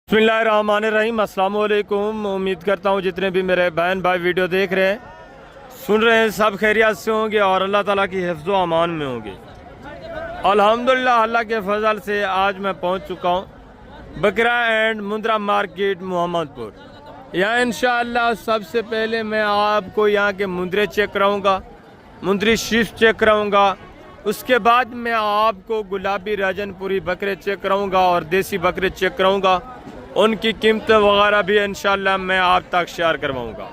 बिस्मिल्लाहिर्रहमानिर्रहीम। अस्सलाम वालेकुम। उम्मीद करता हूँ जितने भी मेरे बहन भाई वीडियो देख रहे हैं, सुन रहे हैं, सब खैरियत से होंगे और अल्लाह ताला की हिफ्ज़ व अमान में होंगे। अल्हम्दुलिल्लाह, अल्लाह के फजल से आज मैं पहुँच चुका हूँ बकरा एंड मुंद्रा मार्केट मोहम्मदपुर। यहाँ इंशाअल्लाह सबसे पहले मैं आपको यहाँ के मुंद्रे चेक कराऊँगा, मुंद्री शीफ चेक कराऊँगा। उसके बाद मैं आपको गुलाबी राजनपुरी बकरे चेक कराऊँगा और देसी बकरे चेक कराऊँगा। उनकी कीमत वगैरह भी इंशाअल्लाह मैं आप तक शेयर करवाऊँगा।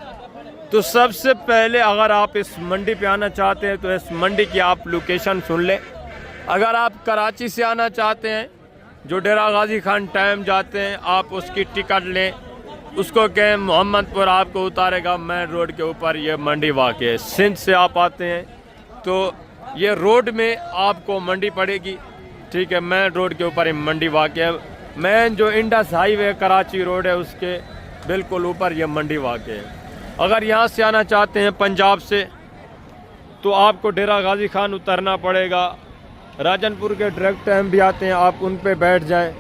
तो सबसे पहले अगर आप इस मंडी पे आना चाहते हैं तो इस मंडी की आप लोकेशन सुन लें। अगर आप कराची से आना चाहते हैं, जो डेरा गाजी खान टाइम जाते हैं, आप उसकी टिकट लें, उसको कहें मोहम्मदपुर आपको उतारेगा मेन रोड के ऊपर। ये मंडी वाक़ है। सिंध से आप आते हैं तो ये रोड में आपको मंडी पड़ेगी, ठीक है। मेन रोड के ऊपर ये मंडी वाक़ है। मेन जो इंडस हाईवे कराची रोड है उसके बिल्कुल ऊपर ये मंडी वाक़ है। अगर यहाँ से आना चाहते हैं पंजाब से तो आपको डेरा गाजी खान उतरना पड़ेगा। राजनपुर के डायरेक्ट टाइम भी आते हैं, आप उन पे बैठ जाएं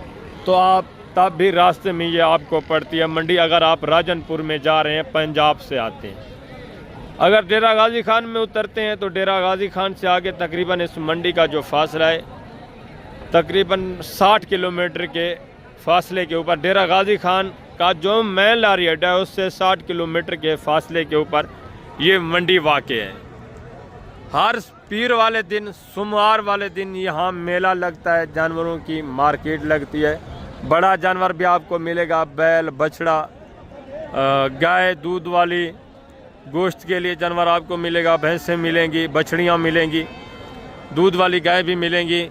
तो आप तब भी रास्ते में ये आपको पड़ती है मंडी। अगर आप राजनपुर में जा रहे हैं, पंजाब से आते हैं, अगर डेरा गाजी खान में उतरते हैं तो डेरा गाजी खान से आगे तकरीबन इस मंडी का जो फासला है तकरीबन 60 किलोमीटर के फासले के ऊपर डेरा गाजी खान का जो मेन लारी अड्डा है उससे 60 किलोमीटर के फासले के ऊपर ये मंडी वाक़ है। हर पीर वाले दिन, सोमवार वाले दिन यहाँ मेला लगता है, जानवरों की मार्केट लगती है। बड़ा जानवर भी आपको मिलेगा, बैल, बछड़ा, गाय, दूध वाली गोश्त के लिए जानवर आपको मिलेगा, भैंसें मिलेंगी, बछड़ियाँ मिलेंगी, दूध वाली गाय भी मिलेंगी।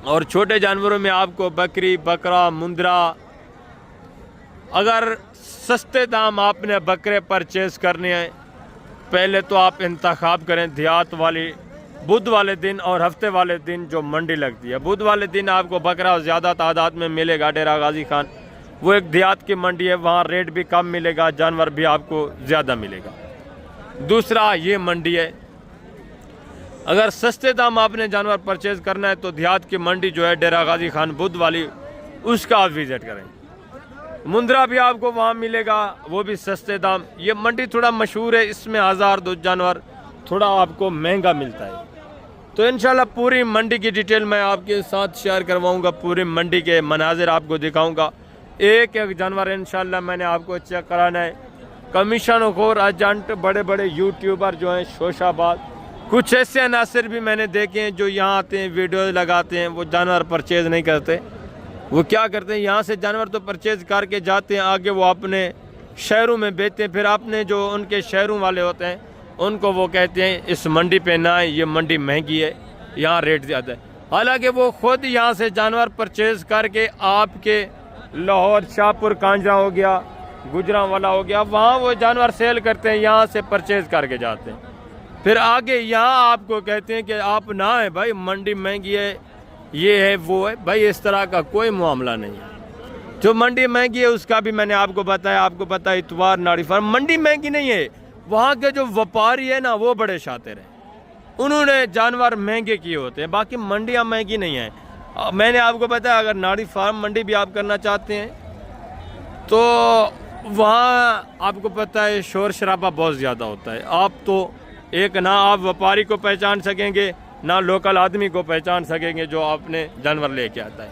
और छोटे जानवरों में आपको बकरी, बकरा, मुंद्रा। अगर सस्ते दाम आपने बकरे परचेज़ करने हैं, पहले तो आप इंतखाब करें देहात वाली बुध वाले दिन और हफ्ते वाले दिन जो मंडी लगती है। बुध वाले दिन आपको बकरा ज़्यादा तादाद में मिलेगा डेरा गाजी खान, वो एक देहात की मंडी है, वहाँ रेट भी कम मिलेगा, जानवर भी आपको ज़्यादा मिलेगा। दूसरा ये मंडी है, अगर सस्ते दाम आपने जानवर परचेज करना है तो देहात की मंडी जो है डेरा गाजी खान बुध वाली, उसका आप विज़िट करें। मुंद्रा भी आपको वहाँ मिलेगा, वो भी सस्ते दाम। ये मंडी थोड़ा मशहूर है, इसमें 1000 जानवर थोड़ा आपको महंगा मिलता है। तो इंशाल्लाह पूरी मंडी की डिटेल मैं आपके साथ शेयर करवाऊँगा, पूरी मंडी के मनाजिर आपको दिखाऊँगा। एक एक जानवर इंशाल्लाह मैंने आपको चेक कराना है। कमीशन खोर एजेंट, बड़े बड़े यूट्यूबर जो हैं शोशाबाद, कुछ ऐसे अनासर भी मैंने देखे हैं जो यहाँ आते हैं, वीडियो लगाते हैं, वो जानवर परचेज़ नहीं करते। वो क्या करते हैं, यहाँ से जानवर तो परचेज़ करके जाते हैं, आगे वो अपने शहरों में बेचते हैं। फिर अपने जो उनके शहरों वाले होते हैं उनको वो कहते हैं इस मंडी पे ना आए, ये मंडी महंगी है, यहाँ रेट ज़्यादा है। हालाँकि वो खुद यहाँ से जानवर परचेज़ करके आपके लाहौर, शाहपुर, कांजरा हो गया, गुजरांवाला हो गया, वहाँ वो जानवर सेल करते हैं, यहाँ से परचेज़ करके जाते हैं। फिर आगे यहाँ आपको कहते हैं कि आप ना आए भाई, मंडी महंगी है, ये है वो है। भाई इस तरह का कोई मामला नहीं है। जो मंडी महंगी है उसका भी मैंने आपको बताया। आपको पता है इतवार, नाड़ी फार्म, मंडी महंगी नहीं है, वहाँ के जो व्यापारी है ना वो बड़े शातिर हैं, उन्होंने जानवर महंगे किए होते हैं। बाकी मंडियाँ महंगी नहीं हैं। मैंने आपको बताया अगर नाड़ी फार्म मंडी भी आप करना चाहते हैं तो वहाँ आपको पता है शोर शराबा बहुत ज़्यादा होता है। आप तो एक ना आप व्यापारी को पहचान सकेंगे, ना लोकल आदमी को पहचान सकेंगे जो आपने जानवर लेके आता है,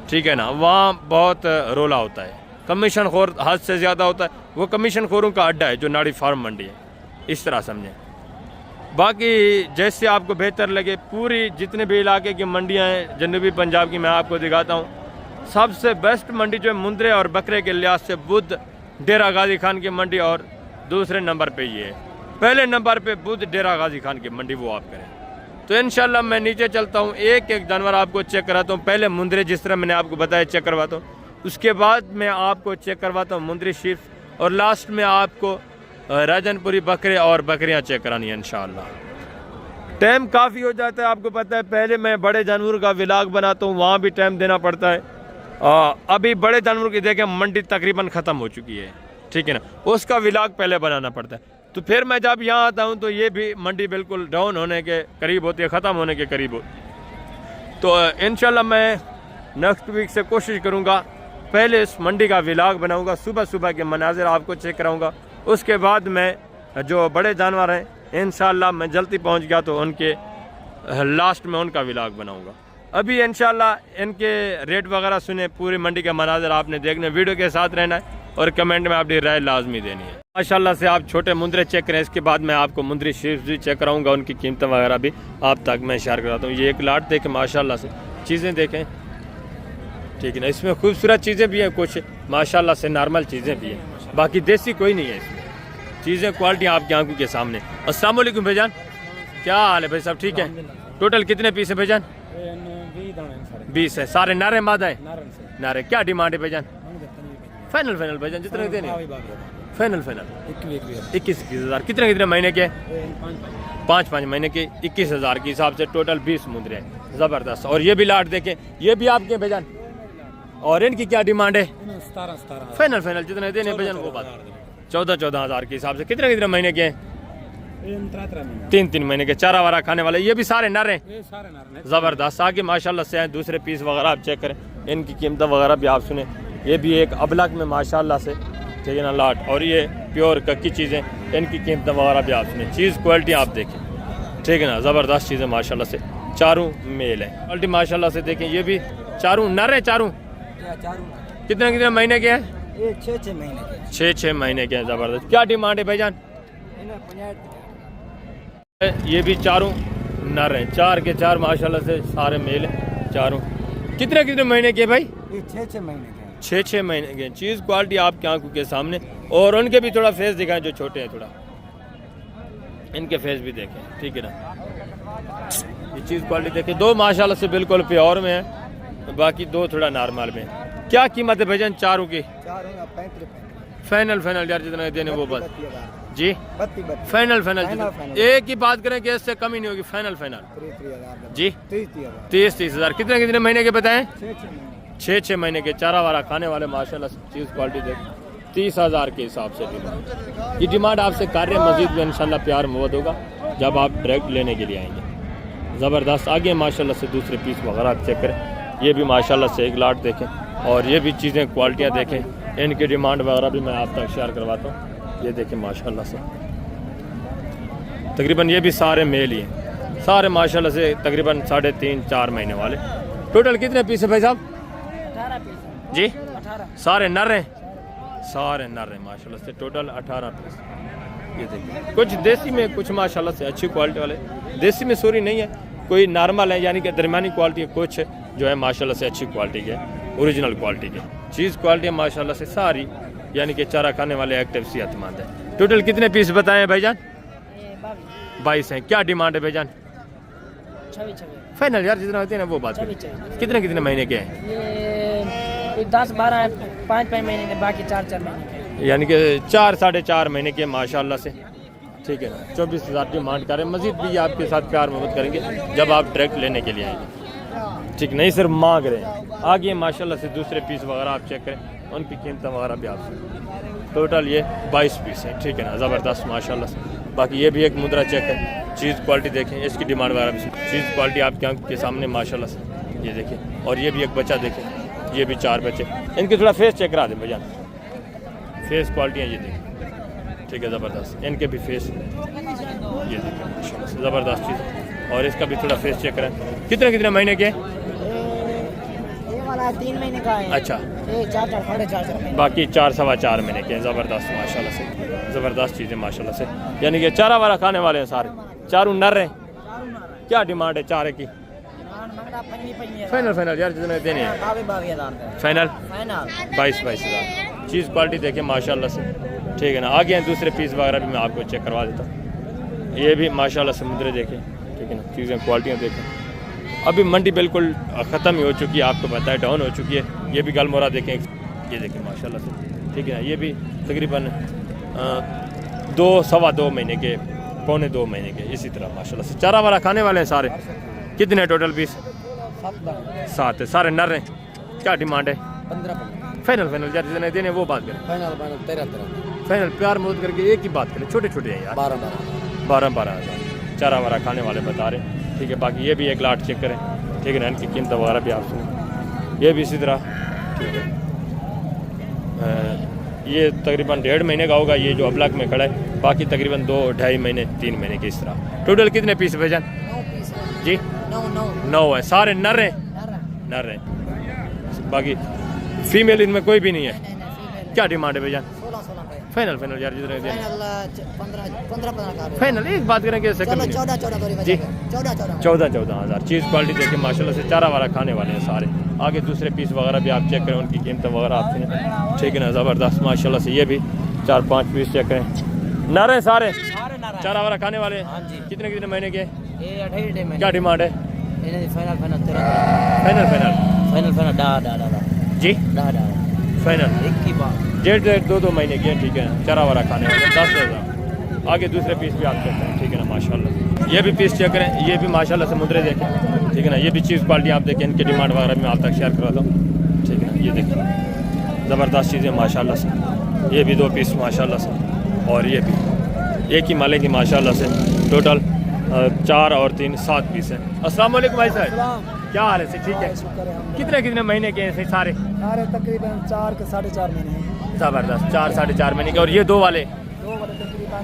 ठीक है ना। वहाँ बहुत रोला होता है, कमीशन खोर हद से ज़्यादा होता है। वो कमीशन खोरों का अड्डा है जो नाड़ी फार्म मंडी है, इस तरह समझें। बाकी जैसे आपको बेहतर लगे, पूरी जितने भी इलाके की मंडियां हैं जनूबी पंजाब की मैं आपको दिखाता हूं। सबसे बेस्ट मंडी जो है मुंद्रे और बकरे के लिहाज से बुध डेरा गाजी खान की मंडी, और दूसरे नंबर पे ये है। पहले नंबर पे बुध डेरा गाजी खान की मंडी, वो आप करें। तो इंशाल्लाह मैं नीचे चलता हूँ, एक एक जानवर आपको चेक कराता हूँ। पहले मुंद्रे जिस तरह मैंने आपको बताया चेक करवाता हूँ, उसके बाद मैं आपको चेक करवाता हूँ मुंद्री शीफ, और लास्ट में आपको राजनपुरी बकरे और बकरियां चेक करानी है इंशाअल्लाह। टाइम काफ़ी हो जाता है, आपको पता है। पहले मैं बड़े जानवरों का व्लॉग बनाता हूँ, वहाँ भी टाइम देना पड़ता है। अभी बड़े जानवरों की देखें मंडी तकरीबन ख़त्म हो चुकी है, ठीक है ना, उसका व्लॉग पहले बनाना पड़ता है। तो फिर मैं जब यहाँ आता हूँ तो ये भी मंडी बिल्कुल डाउन होने के करीब होती है, ख़त्म होने के करीब हो। तो इंशाल्लाह मैं नेक्स्ट वीक से कोशिश करूँगा पहले इस मंडी का व्लॉग बनाऊंगा, सुबह सुबह के मनाजिर आपको चेक कराऊंगा। उसके बाद मैं जो बड़े जानवर हैं इंशाल्लाह मैं जल्दी पहुंच गया तो उनके लास्ट में उनका व्लॉग बनाऊंगा। अभी इंशाल्लाह इनके रेट वगैरह सुने, पूरी मंडी के मनाजिर आपने देखने, वीडियो के साथ रहना है और कमेंट में अपनी राय लाजमी देनी है। माशाल्लाह से आप छोटे मुंदरे चेक करें, इसके बाद मैं आपको मुंदरी शीप्स भी चेक कराऊंगा, उनकी कीमतें वगैरह भी आप तक मैं शेयर कराता हूँ। ये एक लाट देखें माशाल्लाह से, चीज़ें देखें, ठीक है ना। इसमें खूबसूरत चीज़ें भी हैं, कुछ माशाल्लाह से नॉर्मल चीज़ें भी हैं, बाकी देसी कोई नहीं है इसमें। चीज़ें क्वालिटी आपकी आंखों के सामने। अस्सलाम वालेकुम भाईजान, क्या हाल है भाई साहब? ठीक है। टोटल कितने पीस है भाईजान? 20 है। सारे नारे मादा है? नारे। क्या डिमांड है भाईजान? फाइनल फाइनल भाईजान जितने देने? फाइनल 21,000। कितने महीने के? 5 महीने के 21,000 के हिसाब से टोटल 20 मुंदरे हैं, ज़बरदस्त। और ये भी लाट देखें, ये भी आपके भाईजान। और इनकी क्या डिमांड है? 17 फाइनल जितने देने भाईजान वो बात। 14,000 के हिसाब से। कितने महीने के हैं? 3 महीने के। चारा वारा खाने वाले, ये भी सारे नर हैं, ज़बरदस्त। आगे माशाल्लाह से हैं, दूसरे पीस वगैरह आप चेक करें, इनकी कीमत वगैरह भी आप सुने। ये भी एक अबलक में माशाल्लाह से, ठीक है ना, लाट। और ये प्योर कक्की चीज़ें, इनकी कीमत वगैरह भी आप सुने। चीज़ क्वालिटी आप देखें, ठीक है ना, ज़बरदस्त चीज़ें माशाल्लाह से। चारों मेल है, क्वालिटी माशाल्लाह से देखें। ये भी चारों नर है। चारों कितने महीने के हैं? 6 महीने के। 6 महीने के हैं, ज़बरदस्त। क्या डिमांड है भाईजान? ये भी चारों नर हैं, 4 के 4 माशाल्लाह से सारे मेल हैं चारों। कितने महीने के भाई? 6 महीने के। 6 महीने के। चीज़ क्वालिटी आपकी आंखों के सामने। और उनके भी थोड़ा फेस दिखाएं जो छोटे हैं, थोड़ा इनके फेस भी देखें, ठीक है ना। ये चीज़ क्वालिटी देखें। 2 माशाल्लाह से बिल्कुल प्योर में है, बाकी 2 थोड़ा नॉर्मल में। क्या कीमत है भाईजान चारों की? फाइनल यार जितना देने वो बात जी। फाइनल एक ही बात करें कि इससे कमी नहीं होगी। फाइनल जी 30,000। कितने महीने के बताएं? 6 महीने के। चारा वारा खाने वाले माशाल्लाह चीज़ क्वालिटी देख। 30,000 के हिसाब से डिमांड। ये डिमांड आपसे कार्य मजीद में इंशाल्लाह प्यार मोहब्बत होगा जब आप डायरेक्ट लेने के लिए आएंगे। ज़बरदस्त। आगे माशाल्लाह से दूसरे पीस वगैरह आप चेक करें। ये भी माशाल्लाह से एक लाट देखें, और ये भी चीज़ें क्वालिटियाँ देखें, इनकी डिमांड वगैरह भी मैं आप तक शेयर करवाता हूँ। ये देखें माशाल्लाह से, तकरीबन ये भी सारे मेल ही हैं, सारे माशाल्लाह से तकरीबन 3.5-4 महीने वाले। टोटल कितने पीस है भाई साहब? 18 पीस जी। 18 सारे नर हैं? सारे नर हैं माशाल्लाह से, टोटल 18 पीस। ये देखिए, कुछ देसी में, कुछ माशाल्लाह से अच्छी क्वालिटी वाले। देसी में सॉरी नहीं है, कोई नॉर्मल है, यानी कि दरमियानी क्वालिटी है, कुछ जो है माशाल्लाह से अच्छी क्वालिटी के, ओरिजिनल क्वालिटी के। चीज़ क्वालिटी माशाल्लाह से सारी, यानी कि चारा खाने वाले एक्टिव सेहतमंद है। टोटल कितने पीस बताए हैं भाईजान? 22 हैं। क्या डिमांड है भाईजान? 26 फाइनल यार जितना होते हैं ना वो बात करें। कितने महीने के हैं? ये 10-12 5 महीने के, बाकी 4 महीने के, यानी कि 4-4.5 महीने के माशाल्लाह से, ठीक है ना। 24,000 डिमांड करें। मजीद भी आपके साथ प्यार मोहब्बत करेंगे जब आप डायरेक्ट लेने के लिए आएंगे, ठीक नहीं सिर्फ मांग रहे हैं। आगे माशाल्लाह से दूसरे पीस वगैरह आप चेक करें, उनकी कीमत वगैरह भी आप। टोटल ये 22 पीस है, ठीक है ना, ज़बरदस्त माशाल्लाह से। बाकी ये भी एक मुद्रा चेक है, चीज़ क्वालिटी देखें, इसकी डिमांड वगैरह भी। चीज़ क्वालिटी आपके आंख के सामने माशाल्लाह से, ये देखें। और ये भी एक बच्चा देखें, ये भी 4 बच्चे। इनके थोड़ा फेस चेक करा दें भैया, फेस क्वालिटियाँ ये देखें, ठीक है, ज़बरदस्त। इनके भी फेस ये देखें माशाल्लाह से, ज़बरदस्त चीज़। और इसका भी थोड़ा फेस चेक करें। कितने महीने के? ये वाला 3 महीने का है। अच्छा। ये 4 बाकी 4-4.25 महीने के। ज़बरदस्त माशाल्लाह से, ज़बरदस्त चीज़ें माशाल्लाह से, यानी कि चारा वारा खाने वाले हैं सारे। चारों नर हैं। क्या डिमांड है चारे की? फाइनल यार जितने देने हैं। फाइनल 22,000। चीज़ क्वालिटी देखें माशाल्लाह से, ठीक है ना। आगे हैं दूसरे पीस वगैरह भी मैं आपको चेक करवा देता हूँ। ये भी माशाल्लाह से मुद्रे देखें, ठीक है ना, चीज़ें क्वालिटियाँ देखें। अभी मंडी बिल्कुल ख़त्म ही हो चुकी है, आपको पता है, डाउन हो चुकी है। ये भी गलमोरा देखें, ये देखें माशाल्लाह से, ठीक है ना। ये भी तकरीबन 2-2.25 महीने के, 1.25 महीने के, इसी तरह माशाल्लाह से। चारा वारा खाने वाले हैं सारे। कितने टोटल पीस? 7 है, सारे नर हैं। क्या डिमांड है? 15 फाइनल यार जितने देने वो बात करें। फाइनल प्यार मोहब्बत करके एक ही बात करें, छोटे हैं यार। 12,000 चारा वारा खाने वाले बता रहे हैं, ठीक है। बाकी ये भी एक लाट चेक करें, ठीक है ना। इनकी कीमत वगैरह भी आप सुने। ये भी इसी तरह, ठीक है। ये तकरीबन 1.5 महीने का होगा, ये जो अबलक में खड़ा है, बाकी तकरीबन 2-2.5 महीने 3 महीने की इस तरह। टोटल कितने पीस भाईजान? 9 पीस है। जी 9 है, सारे नर हैं, नर हैं, बाकी फीमेल इनमें कोई भी नहीं है। फीमेल क्या डिमांड है भाईजान? 16 पे फाइनल फाइनल यार जितने दें। फाइनल 15 का फाइनल एक बात करें कि चलो 14 जी 14 14 हज़ार। चीज़ क्वालिटी देखिए माशाल्लाह से, चारा वारा खाने वाले हैं सारे। आगे दूसरे पीस वगैरह भी आप चेक करें, उनकी कीमत वगैरह आप सुने, ठीक है ना, ज़बरदस्त माशाल्लाह से। ये भी 4-5 पीस चेक करें, नर हैं सारे, चारा वारा खाने वाले हैं। हाँ जी। कितने कितने महीने के? ये 28 में क्या डिमांड है? फाइनल फाइनल जी फाइनल एक की बात 1.5-2 महीने की है, ठीक है, चारा वारा खाने वाले 10,000। आगे दूसरे पीस भी आप चेक करें, ठीक है ना, माशाल्लाह। ये भी पीस चेक करें, ये भी माशाल्लाह से मुद्रे देखें, ठीक है ना। ये भी चीज़ क्वालिटी आप देखें, इनकी डिमांड वगैरह मैं आप तक शेयर करवाता हूँ, ठीक है ना। ये देखिए ज़बरदस्त चीज़ें माशाल्लाह से। ये भी 2 पीस माशाल्लाह से, और ये भी एक ही माले की माशाल्लाह से। टोटल 4 और 3 7 पीस हैं। अस्सलाम वालेकुम भाई साहब, क्या हाल है? ठीक है। कितने कितने महीने के हैं सारे? सारे तकरीबन 4 के 4.5 महीने हैं। ज़बरदस्त, 4-4.5 महीने के। और ये 2 वाले 2 वाले तकरीबन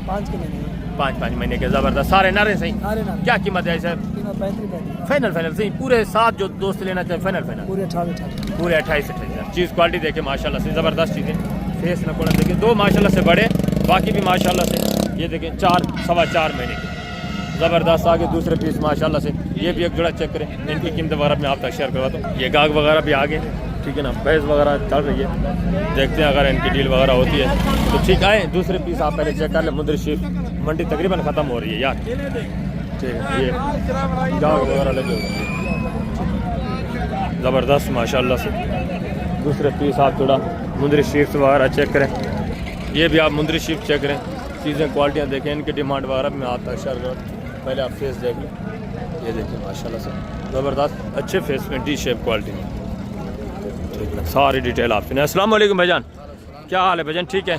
5 के महीने हैं। 5-5 महीने के। ज़बरदस्त, सारे नरे सही। सारे ना क्या कीमत है सर? 35 फाइनल सही, पूरे 7 जो दोस्त लेना चाहे फाइनल पूरे 28 पूरे 28 चीज़ क्वालिटी देखे माशाल्लाह से, ज़बरदस्त चीज़ें। फेस नकोड़ा देखिए, 2 माशाल्लाह से बड़े, बाकी भी माशाल्लाह से। ये देखें 4-4.25 महीने के, ज़बरदस्त। आगे दूसरे पीस माशाल्लाह से, ये भी एक जोड़ा चेक करें, इनकी कीमत वगैरह मैं आप तक शेयर करवाता हूँ। ये गाग वगैरह भी आगे, ठीक है ना, भैंस वगैरह चल रही है, देखते हैं अगर इनकी डील वगैरह होती है तो ठीक आए। दूसरे पीस आप पहले चेक कर लें। मुद्र शीफ मंडी तकरीबन ख़त्म हो रही है यार, ठीक है। ये गाग वगैरह लगे हुए हैं, ज़बरदस्त माशाल्लाह से। दूसरे पीस आप थोड़ा मुंदरी शीफ वगैरह चेक करें, ये भी आप मुंदरी शीफ चेक करें, चीज़ें क्वालिटियाँ देखें, इनकी डिमांड वगैरह मैं आप तक शेयर करूँ। पहले आप फेस देख लें, ये देखिए माशाल्लाह से, ज़बरदस्त अच्छे फेस में डी शेप क्वालिटी में, ठीक है। सारी डिटेल आप सुने। अस्सलाम वालेकुम भाईजान, क्या हाल है भाईजान? ठीक है।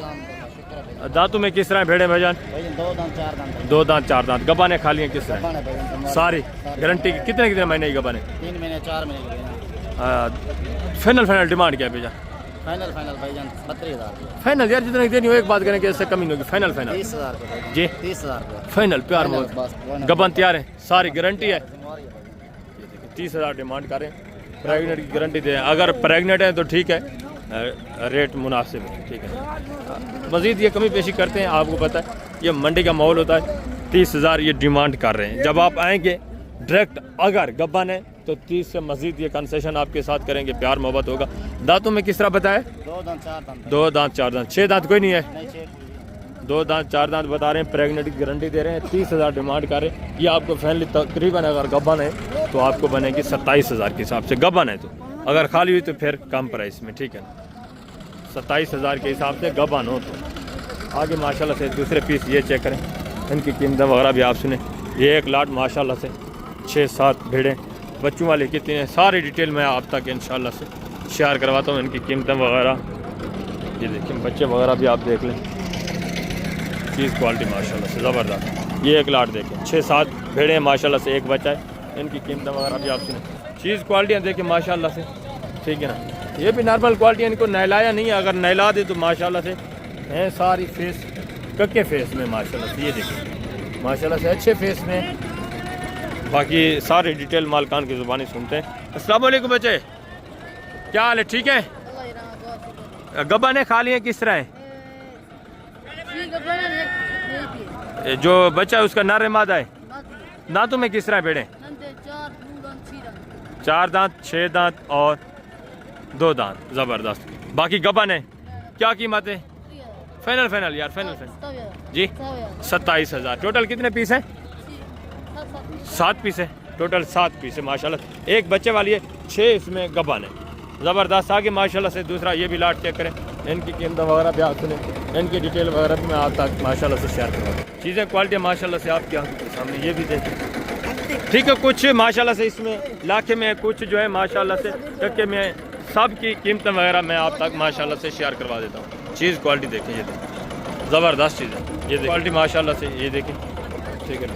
दांतों में किस तरह भेड़े भाईजान? 2 दांत 4 दांत। गबाने खाली हैं किस तरह? सारी गारंटी की। कितने कितने महीने की गबाने? 3 महीने 4 महीने। फाइनल डिमांड क्या है भाईजान? फाइनल भाईजान 32,000 फाइनल यार, जितने देनी हो, एक बात करें कि इससे कमी नहीं होगी। फाइनल 30,000 जी 30,000 फाइनल प्यार फाइनल, मोहब्बत, बस। गबन तैयार है, सारी गारंटी है। 30,000 डिमांड करें, प्रेगनेंट की गारंटी दें। अगर प्रेगनेंट है तो ठीक है, रेट मुनासिब है, ठीक है। मज़ीद ये कमी पेशी करते हैं, आपको पता है ये मंडी का माहौल होता है। 30,000 ये डिमांड कर रहे हैं। जब आप आएंगे डायरेक्ट, अगर गब्बन है तो 30 से मज़ीद ये कंसेशन आपके साथ करेंगे, प्यार मोहब्बत होगा। दांतों में किस तरह बताए? 2 दांत 4 दांत 2 दांत 4 दांत। 6 दांत कोई नहीं है, नहीं 6 2 दांत 4 दांत बता रहे हैं, प्रेगनेंट की गारंटी दे रहे हैं। 30,000 डिमांड कर रहे हैं। ये आपको फैमिली तकरीबन अगर गब्बन है तो आपको बनेगी 27,000 के हिसाब से। गब्बन है तो, अगर खाली हुई तो फिर कम प्राइस में, ठीक है ना। 27,000 के हिसाब से गब्बन हो तो। आगे माशाल्लाह से दूसरे पीस ये चेक करें, इनकी कीमत वगैरह भी आप सुने। ये एक लाट माशाल्लाह से 6-7 भेड़ें, बच्चों वाले कितने हैं, सारी डिटेल मैं आप तक इंशाल्लाह से शेयर करवाता हूँ। इनकी कीमत वगैरह ये देखिए, बच्चे वगैरह भी आप देख लें, चीज़ क्वालिटी माशाल्लाह से ज़बरदस्त। ये एक लाट देखें, 6-7 भेड़ें माशाल्लाह से, एक बच्चा है। इनकी कीमत वगैरह भी आप सुने, चीज़ क्वालिटियाँ देखें माशाल्लाह से, ठीक है ना। ये भी नॉर्मल क्वालिटी, इनको नहलाया नहीं है, अगर नहला दे तो माशाल्लाह से हैं सारी फेस कक्के फेस में माशाल्लाह से। ये देखिए माशाल्लाह से अच्छे फेस में। बाकी सारी डिटेल मालकान की ज़ुबानी सुनते हैं। अस्सलाम वालेकुम बच्चे, क्या हाल है? ठीक है। गब्बाने खाली हैं किस तरह है? जो बच्चा है उसका नर है मादा है? दांतों में किस तरह भेड़े? 4 दांत 6 दांत और 2 दांत, ज़बरदस्त। बाकी गब्बन है। क्या कीमत है? फाइनल यार, फाइनल जी 27,000। टोटल कितने पीस हैं? 7 पीस है, टोटल 7 पीस है माशाल्लाह। एक बच्चे वाली है, 6 इसमें गब्बन है, ज़बरदस्त। आगे माशाल्लाह से दूसरा ये भी लाट चेक करें, इनकी कीमत वगैरह भी आप सुने, इनकी डिटेल वगैरह भी मैं आप तक माशाल्लाह से शेयर करूँगा। चीज़ें क्वालिटी माशाल्लाह से आपके आंखों के सामने, ये भी देखें, ठीक है। कुछ माशाल्लाह से इसमें लाखे में, कुछ जो है माशाल्लाह से टक्के में, सब की कीमत वगैरह मैं आप तक माशाल्लाह से शेयर करवा देता हूँ। चीज़ क्वालिटी देखें, ये देखें, ज़बरदस्त चीज़ है। ये क्वालिटी माशाल्लाह से, ये देखें, ठीक है ना।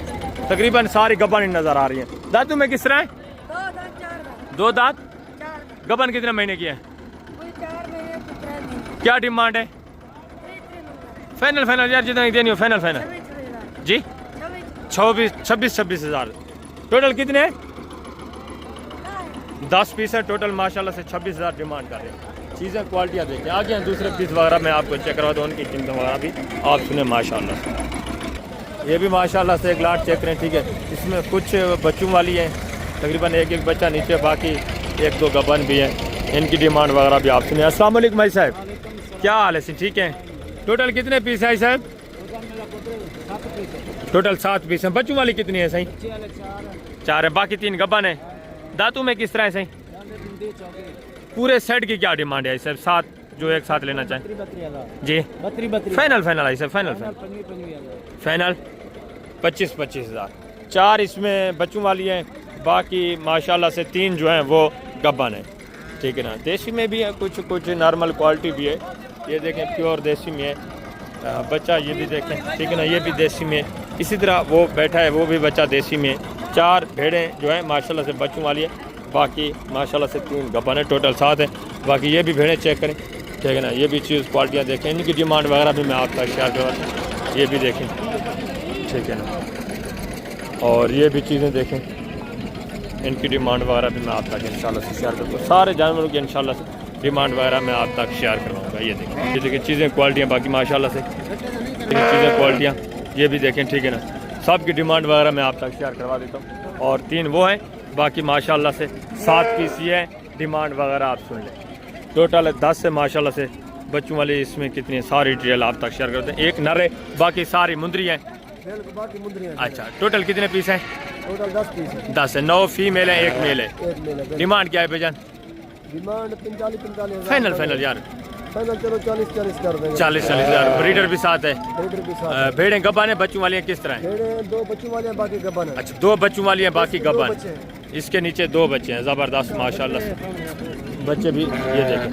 तकरीबन सारी गब्बन नज़र आ रही हैं। दांतों में किस तरह है? 2 दांत। गब्बन कितने महीने की है? क्या डिमांड है? फाइनल फाइनल यार, जितना देनी हो फाइनल फाइनल जी। 26,000 टोटल कितने हैं? 10 पीस है टोटल माशाल्लाह से 26,000 डिमांड कर रहे हैं। चीज़ें क्वालिटियाँ देखिए। आगे हैं दूसरे पीस वगैरह मैं आपको चेक करवा दूँ, उनकी कीमत वगैरह भी आप सुने माशाल्लाह से। ये भी माशाल्लाह से एक लाट चेक करें, ठीक है। इसमें कुछ बच्चों वाली हैं, तकरीबन एक एक बच्चा नीचे, बाकी एक दो गबन भी हैं। इनकी डिमांड वगैरह भी आप सुने। अस्सलाम वालेकुम भाई साहब, क्या हाल है? ठीक है। टोटल कितने पीस है साहब? टोटल 7 पीस हैं। बच्चों वाली कितनी है सही? 4 है, बाकी 3 गबन है। दांतों में किस तरह है सही? पूरे सेट की क्या डिमांड है सर? 7 जो एक साथ लेना चाहें जी। फाइनल फाइनल है सर, फाइनल फाइनल 25,000। 4 इसमें बच्चों वाली हैं, बाकी माशाल्लाह से 3 जो हैं वो गब्बन है, ठीक है ना। देसी में भी है कुछ कुछ, नॉर्मल क्वालिटी भी है। ये देखें प्योर देसी में है बच्चा, ये भी देखें, ठीक है ना। ये भी देसी में है। इसी तरह वो बैठा है, वो भी बच्चा देसी में है। 4 भेड़ें जो है माशाल्लाह से बच्चों वाली है, बाकी माशाल्लाह से 3 गब्बन है, टोटल 7 है। बाकी ये भी भेड़ें चेक करें, ठीक है ना। ये भी चीज़ क्वालिटियाँ देखें, इनकी डिमांड वगैरह भी मैं आपका शेयर करवाता हूँ। ये भी देखें, ठीक है ना। और ये भी चीज़ें देखें, इनकी डिमांड वगैरह भी मैं आप तक इंशाल्लाह से शेयर करूँगा। सारे जानवरों की इंशाल्लाह से डिमांड वगैरह मैं आप तक शेयर करवाऊँगा। ये देखें, ये देखिए चीज़ें क्वालिटियाँ, बाकी माशाल्लाह से चीज़ें क्वालिटियाँ ये भी देखें, ठीक है ना। सब की डिमांड वगैरह मैं आप तक शेयर करवा देता हूँ। और 3 वो हैं, बाकी माशाल्लाह से 7 पीस ये हैं। डिमांड वगैरह आप सुन लें। टोटल 10 है माशाल्लाह से बच्चों वाले। इसमें कितनी सारी डिटेल आप तक शेयर करते हैं। एक नर है, बाकी सारी मुंदरी हैं। अच्छा, टोटल कितने पीस हैं? टोटल 10 पीस है। 10 है, 9 फीमेल है, 1 मेल है। डिमांड क्या है भाईजान? डिमांड 45,000 फाइनल फाइनल यार, फाइनल चलो 40,000 कर देंगे। 40,000। ब्रीडर भी साथ है। ब्रीडर भी साथ भेड़ें गब्बान है, बच्चों वाली हैं किस तरह है? भेड़ें 2 बच्चों वाले हैं, बाकी गब्बन है। अच्छा, 2 बच्चों वाली हैं, बाकी गब्बान। बच्चे हैं। इसके नीचे 2 बच्चे हैं, ज़बरदस्त माशाल्लाह से बच्चे भी, ये देखें,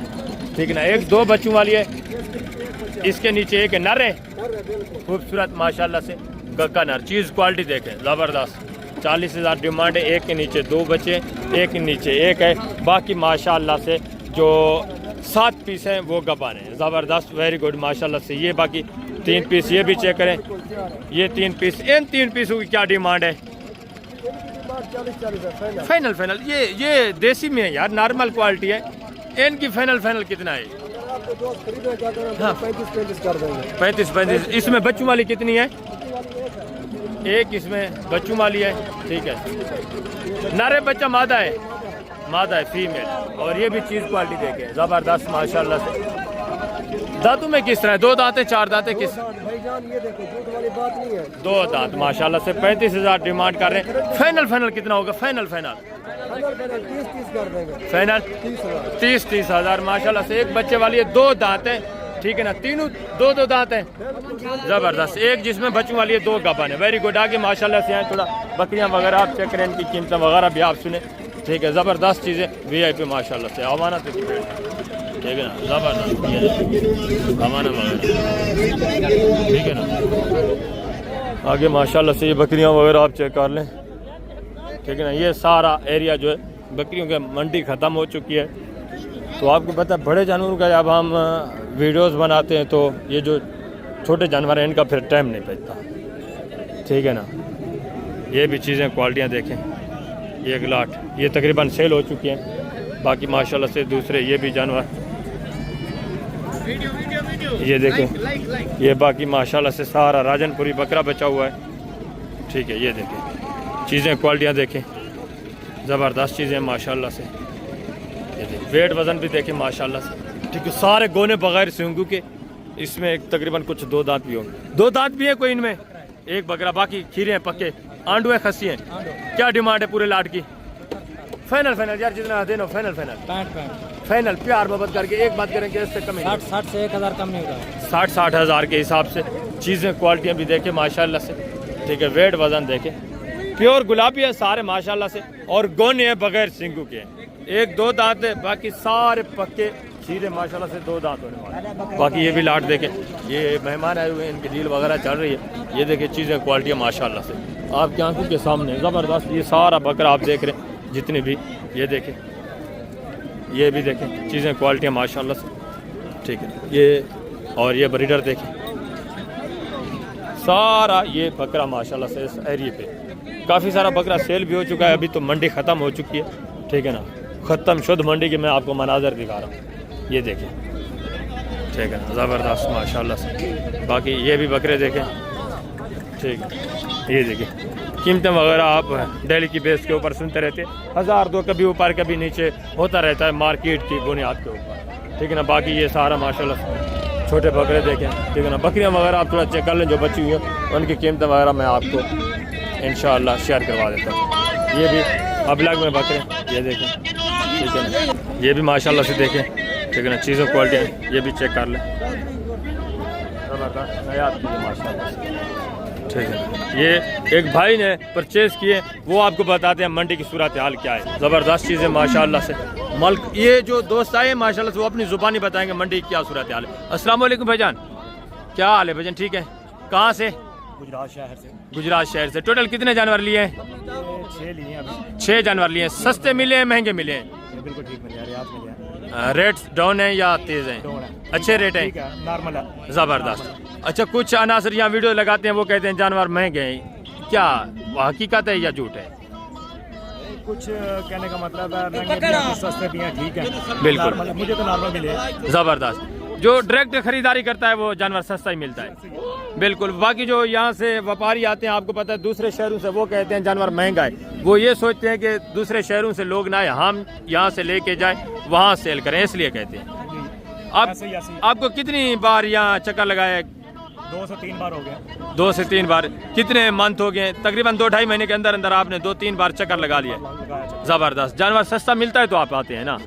ठीक है ना। 1-2 बच्चों वाली है, इसके नीचे एक नर है, खूबसूरत माशाल्लाह से गक्का नर। चीज़ क्वालिटी देखें, ज़बरदस्त। 40,000 डिमांड है। एक के नीचे 2 बच्चे, एक के नीचे 1 है, बाकी माशाल्लाह से जो 7 पीस हैं वो गब्बान है। ज़बरदस्त, वेरी गुड माशाल्लाह से। ये बाकी 3 पीस ये भी चेक करें, ये 3 पीस। इन 3 पीसों की क्या डिमांड है? 40,000 फाइनल फाइनल। ये देसी में है यार, नॉर्मल क्वालिटी है। इनकी फाइनल फाइनल कितना है? हाँ, 35 कर देंगे। 35। इसमें बच्चों वाली कितनी है? एक इसमें बच्चों वाली है, ठीक है। नारे बच्चा मादा है, मादा है फीमेल। और ये भी चीज़ क्वालिटी देखें, ज़बरदस्त माशाल्लाह से। दांतों में किस तरह है? 2 दांत है, 4 दांत है, किस? भाईजान ये देखो, झूठ वाली बात नहीं है। 2 दांत माशाल्लाह से। 35,000 डिमांड कर रहे हैं। फाइनल फाइनल कितना होगा? फाइनल फाइनल 30 कर देंगे। फाइनल 30,000 माशाल्लाह से। एक बच्चे वाली है, 2 दांत है, ठीक है ना। तीनों 2 दांत हैं, ज़बरदस्त। एक जिसमें बच्चों वाली है, 2 गब्बन है, वेरी गुड। आगे माशाल्लाह से हैं थोड़ा बकरियां वगैरह आप चेक करें, इनकी कीमतें वगैरह भी आप सुने, ठीक है। ज़बरदस्त चीज़ें VIP माशाल्लाह से। अमानत है, ठीक है ना, ज़बरदस्त अमानत वगैरह, ठीक है ना। आगे माशाल्लाह से ये बकरियां वगैरह आप चेक कर लें, ठीक है ना। ये सारा एरिया जो है बकरियों की मंडी ख़त्म हो चुकी है। तो आपको पता है बड़े जानवरों का जब हम वीडियोस बनाते हैं तो ये जो छोटे जानवर हैं इनका फिर टाइम नहीं बचता, ठीक है ना। ये भी चीज़ें क्वालिटियाँ देखें, एक लाट ये तकरीबन सेल हो चुकी हैं। बाकी माशाल्लाह से दूसरे ये भी जानवर ये देखें, ये बाकी माशाल्लाह से सारा राजनपुरी बकरा बचा हुआ है, ठीक है। ये देखें चीज़ें क्वालिटियाँ देखें, ज़बरदस्त चीज़ें माशाल्लाह से। ये देखें वेट वज़न भी देखें माशाल्लाह से, ठीक है। सारे गोने बगैर सींगू के, इसमें एक तकरीबन कुछ 2 दांत भी होंगे, 2 दांत भी है कोई इनमें, एक बकरा, बाकी खीरे हैं पक्के, आंडू है, खस्सी हैं। क्या डिमांड है पूरे लाट की? फाइनल फाइनल यार, जितना देना फाइनल फाइनल फाइनल प्यार मोहब्बत करके एक बात करेंगे, इससे कम 60 से 1,000 कम नहीं होगा। 60 हज़ार के हिसाब से चीज़ें क्वालिटियाँ भी देखें माशाल्लाह से, ठीक है। वेट वज़न देखें, प्योर गुलाबी है सारे माशाल्लाह से, और गोने हैं बगैर सिंगू के, 1-2 दांत है, बाकी सारे पक्के खीरे माशाल्लाह से 2 दांत होने वाले। बाकी ये भी लाट देखें, ये मेहमान आए हुए हैं, इनकी डील वगैरह चल रही है। ये देखें चीज़ें क्वालिटियाँ माशाल्लाह से आपकी आंखों के सामने, ज़बरदस्त। ये सारा बकरा आप देख रहे हैं जितने भी, ये देखें, ये भी देखें चीज़ें क्वालिटियाँ माशाल्लाह से, ठीक है। ये और ये ब्रीडर देखें, सारा ये बकरा माशाल्लाह से इस एरिए पे काफ़ी सारा बकरा सेल भी हो चुका है। अभी तो मंडी ख़त्म हो चुकी है, ठीक है ना, ख़त्म शुद्ध मंडी के मैं आपको मनाजर दिखा रहा हूँ। ये देखें, ठीक है ना, ज़बरदस्त माशाल्लाह से। बाकी ये भी बकरे देखें, ठीक है। ये देखिए कीमतें वगैरह आप डेली की बेस के ऊपर सुनते रहते हैं, 1000-2 कभी ऊपर कभी नीचे होता रहता है मार्केट की बुनियाद के ऊपर, ठीक है ना। बाकी ये सारा माशाल्लाह से छोटे बकरे देखें, ठीक है ना। बकरियां वगैरह आप थोड़ा चेक कर लें जो बची हुई हैं, उनकी कीमतें वगैरह मैं आपको इंशाअल्लाह शेयर करवा देता हूँ। ये भी अबलग में बकरे, ये देखें, ठीक है ना। ये भी माशाल्लाह से देखें, ठीक है ना, चीज़ों क्वालिटी है, ये भी चेक कर लें, ज़बरदस्त नया चीज़ें माशाल्लाह से, ठीक है। ये एक भाई ने परचेज़ किए, वो आपको बताते हैं मंडी की सूरत हाल क्या है। ज़बरदस्त चीज़ें माशाल्लाह से। मल्क ये जो दोस्त आए माशाल्लाह से वो अपनी ज़ुबानी बताएंगे मंडी की क्या सूरत हाल है। अस्सलाम वालेकुम भाईजान, क्या हाल है भाईजान? ठीक है। कहाँ से? गुजरात शहर से। गुजरात शहर से। टोटल कितने जानवर लिए हैं? 6 लिए हैं अभी। 6 जानवर लिए हैं। सस्ते मिले हैं महंगे मिले हैं? ये बिल्कुल ठीक मिले हैं, रियात मिले हैं। रेट डाउन है या तेज़ है? डाउन है। अच्छे रेट ठीक है, है, नॉर्मल है। ज़बरदस्त। अच्छा, कुछ अनासर यहाँ वीडियो लगाते हैं वो कहते हैं जानवर महंगे हैं, क्या हकीकत है या झूठ है? कुछ कहने का मतलब है महंगे भी हैं, कुछ सस्ते भी हैं, ठीक है। बिल्कुल। नॉर्मल है, मुझे तो नॉर्मल मिले। ज़बरदस्त। जो डायरेक्ट खरीदारी करता है वो जानवर सस्ता ही मिलता है, बिल्कुल। बाकी जो यहाँ से व्यापारी आते हैं, आपको पता है दूसरे शहरों से, वो कहते हैं जानवर महंगा है। वो ये सोचते हैं कि दूसरे शहरों से लोग ना आए, हम यहाँ से लेके जाए वहाँ सेल करें, इसलिए कहते हैं। आप ऐसे ही ऐसे ही। आपको कितनी बार यहाँ चक्कर लगाया? 2 से 3 बार हो गया। 2 से 3 बार। कितने मंथ हो गए? तकरीबन 2-2.5 महीने के अंदर अंदर आपने 2-3 बार चक्कर लगा लिया। लगाया चक्कर। ज़बरदस्त। जानवर सस्ता मिलता है तो आप आते हैं ना।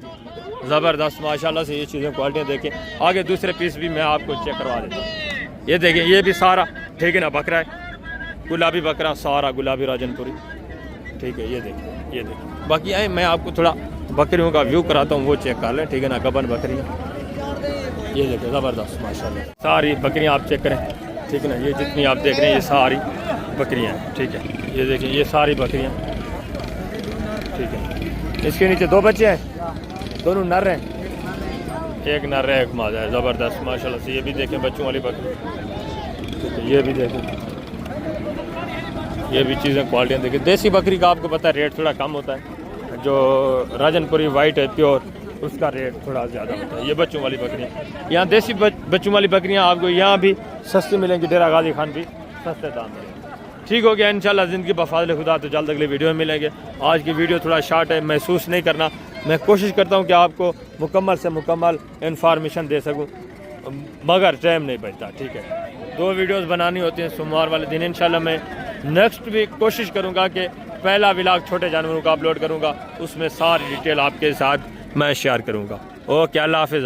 ज़बरदस्त माशाल्लाह से। ये चीज़ें क्वालिटियाँ देखें। आगे दूसरे पीस भी मैं आपको चेक करवा देता हूँ। ये देखें, ये भी सारा, ठीक है ना, बकरा है, गुलाबी बकरा, सारा गुलाबी राजनपुरी, ठीक है। ये देखें, ये देखें। बाकी आए मैं आपको थोड़ा बकरियों का व्यू कराता हूँ, वो चेक कर लें, ठीक है ना। गबन बकरियाँ, ये देखें, ज़बरदस्त माशाल्लाह। सारी बकरियाँ आप चेक करें, ठीक है ना। ये जितनी आप देख रहे हैं ये सारी बकरियाँ हैं, ठीक है। ये देखिए, ये सारी बकरियाँ, ठीक है। इसके नीचे 2 बच्चे हैं, दोनों नर हैं, एक नर है एक मादा है। ज़बरदस्त माशाल्लाह से। ये भी देखें बच्चों वाली बकरी, ठीक है। ये भी देखें, ये भी चीज़ें क्वालिटियाँ देखें। देसी बकरी का आपको पता है रेट थोड़ा कम होता है, जो राजनपुरी वाइट है प्योर, उसका रेट थोड़ा ज़्यादा होता है। ये बच्चों वाली बकरियाँ, यहाँ देसी बच्चों वाली बकरियाँ आपको यहाँ भी सस्ती मिलेंगी, डेरा गाजी खान भी सस्ते दाम मिलेंगे। ठीक हो गया इंशाल्लाह। ज़िंदगी बफाज़िल खुदा तो जल्द अगले वीडियो में मिलेंगे। आज की वीडियो थोड़ा शॉर्ट है, महसूस नहीं करना। मैं कोशिश करता हूँ कि आपको मुकम्मल से मुकम्मल इन्फॉर्मेशन दे सकूँ, मगर टाइम नहीं बचता, ठीक है। 2 वीडियोस बनानी होती हैं। सोमवार वाले दिन इंशाल्लाह मैं नेक्स्ट वीक कोशिश करूँगा कि पहला व्लॉग छोटे जानवरों का अपलोड करूँगा, उसमें सारी डिटेल आपके साथ मैं शेयर करूँगा। ओके, अल्लाह हाफ़िज़।